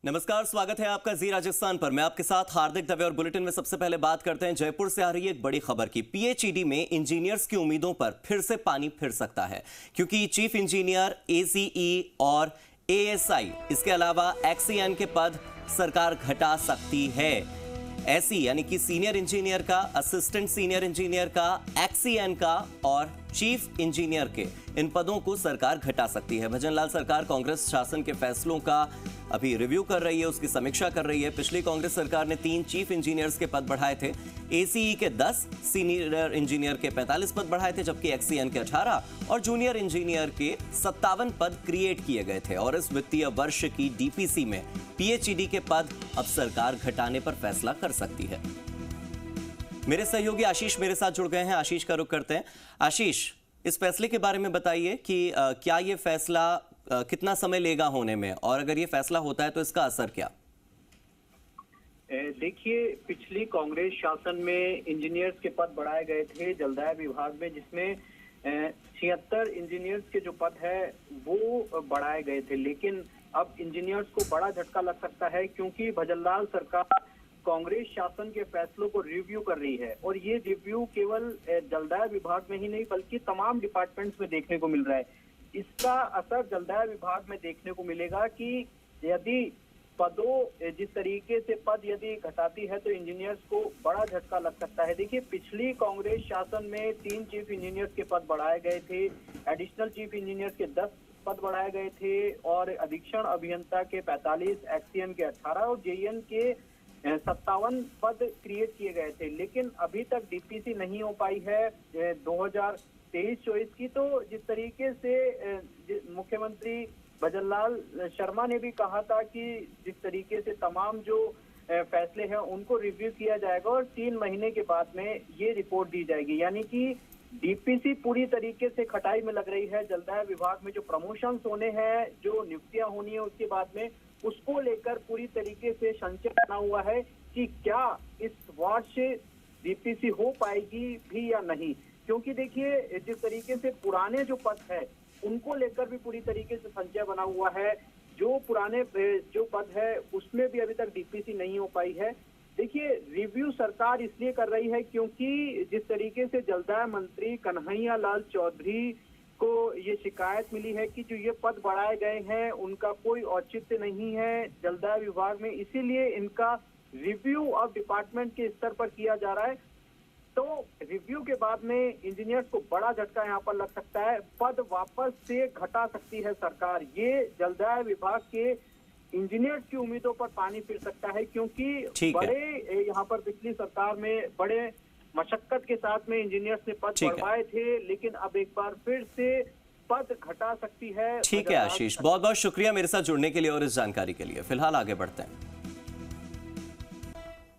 नमस्कार, स्वागत है आपका जी राजस्थान पर। मैं आपके साथ हार्दिक दवे और बुलेटिन में सबसे पहले बात करते हैं जयपुर से आ रही एक बड़ी खबर की। पीएचईडी में इंजीनियर्स की उम्मीदों पर फिर से पानी फिर सकता है, क्योंकि चीफ इंजीनियर, एसीई और एएसआई, इसके अलावा एक्सीएन के पद सरकार घटा सकती है। एसी यानी कि सीनियर इंजीनियर का, असिस्टेंट सीनियर इंजीनियर का, एक्सीएन का और चीफ इंजीनियर के, इन पदों को सरकार घटा सकती है। भजनलाल सरकार कांग्रेस शासन के फैसलों का अभी रिव्यू कर रही है, उसकी समीक्षा कर रही है। पिछली कांग्रेस सरकार ने 3 चीफ इंजीनियर्स के पद बढ़ाए थे, एसीई के 10, सीनियर इंजीनियर के 45 पद बढ़ाए थे, जबकि एक्सीएन के 18 और जूनियर इंजीनियर के 57 पद क्रिएट किए गए थे। और इस वित्तीय वर्ष की डीपीसी में पीएचईडी के पद अब सरकार घटाने पर फैसला कर सकती है। मेरे सहयोगी आशीष मेरे साथ जुड़ गए हैं। आशीष का रुख करते हैं। आशीष, इस फैसले के बारे में बताइए कि क्या ये फैसला कितना समय लेगा होने में, और अगर ये फैसला होता है तो इसका असर क्या? देखिए, पिछली कांग्रेस शासन में इंजीनियर्स के पद बढ़ाए गए थे जलदाय विभाग में, जिसमें 76 इंजीनियर्स के जो पद है वो बढ़ाए गए थे। लेकिन अब इंजीनियर्स को बड़ा झटका लग सकता है, क्योंकि भजनलाल सरकार कांग्रेस शासन के फैसलों को रिव्यू कर रही है। और ये रिव्यू केवल जलदाय विभाग में ही नहीं बल्कि तमाम डिपार्टमेंट्स में देखने को मिल रहा है। इसका असर जलदाय विभाग में देखने को मिलेगा कि यदि पदों जिस तरीके से पद यदि घटाती है तो इंजीनियर्स को बड़ा झटका लग सकता है। देखिए, पिछली कांग्रेस शासन में 3 चीफ इंजीनियर्स के पद बढ़ाए गए थे, एडिशनल चीफ इंजीनियर्स के 10 पद बढ़ाए गए थे और अधीक्षण अभियंता के 45, एक्सीएन के 18 और जेईएन के 57 पद क्रिएट किए गए थे। लेकिन अभी तक डीपीसी नहीं हो पाई है 2023-24 की। तो जिस तरीके से मुख्यमंत्री भजनलाल शर्मा ने भी कहा था कि जिस तरीके से तमाम जो फैसले हैं उनको रिव्यू किया जाएगा और 3 महीने के बाद में ये रिपोर्ट दी जाएगी। यानी कि डीपीसी पूरी तरीके से खटाई में लग रही है। जलदाय विभाग में जो प्रमोशंस होने हैं, जो नियुक्तियां होनी है उसके बाद में, उसको लेकर पूरी तरीके से संशय बना हुआ है कि क्या इस वर्ष डीपीसी हो पाएगी भी या नहीं। क्योंकि देखिए, जिस तरीके से पुराने जो पद है उनको लेकर भी पूरी तरीके से संशय बना हुआ है। जो पुराने जो पद है उसमें भी अभी तक डीपीसी नहीं हो पाई है। देखिए, रिव्यू सरकार इसलिए कर रही है क्योंकि जिस तरीके से जलदाय मंत्री कन्हैया लाल चौधरी को ये शिकायत मिली है कि जो ये पद बढ़ाए गए हैं उनका कोई औचित्य नहीं है जलदाय विभाग में, इसीलिए इनका रिव्यू अब डिपार्टमेंट के स्तर पर किया जा रहा है। तो रिव्यू के बाद में इंजीनियर्स को बड़ा झटका यहाँ पर लग सकता है, पद वापस से घटा सकती है सरकार। ये जलदाय विभाग के इंजीनियर्स की उम्मीदों पर पानी फिर सकता है, क्योंकि बड़े यहाँ पर पिछली सरकार में बड़े मशक्कत के साथ में इंजीनियर्स ने पद बढ़वाए थे, लेकिन अब एक बार फिर से पद घटा सकती है। ठीक है आशीष, बहुत बहुत शुक्रिया मेरे साथ जुड़ने के लिए और इस जानकारी के लिए। फिलहाल आगे बढ़ते हैं।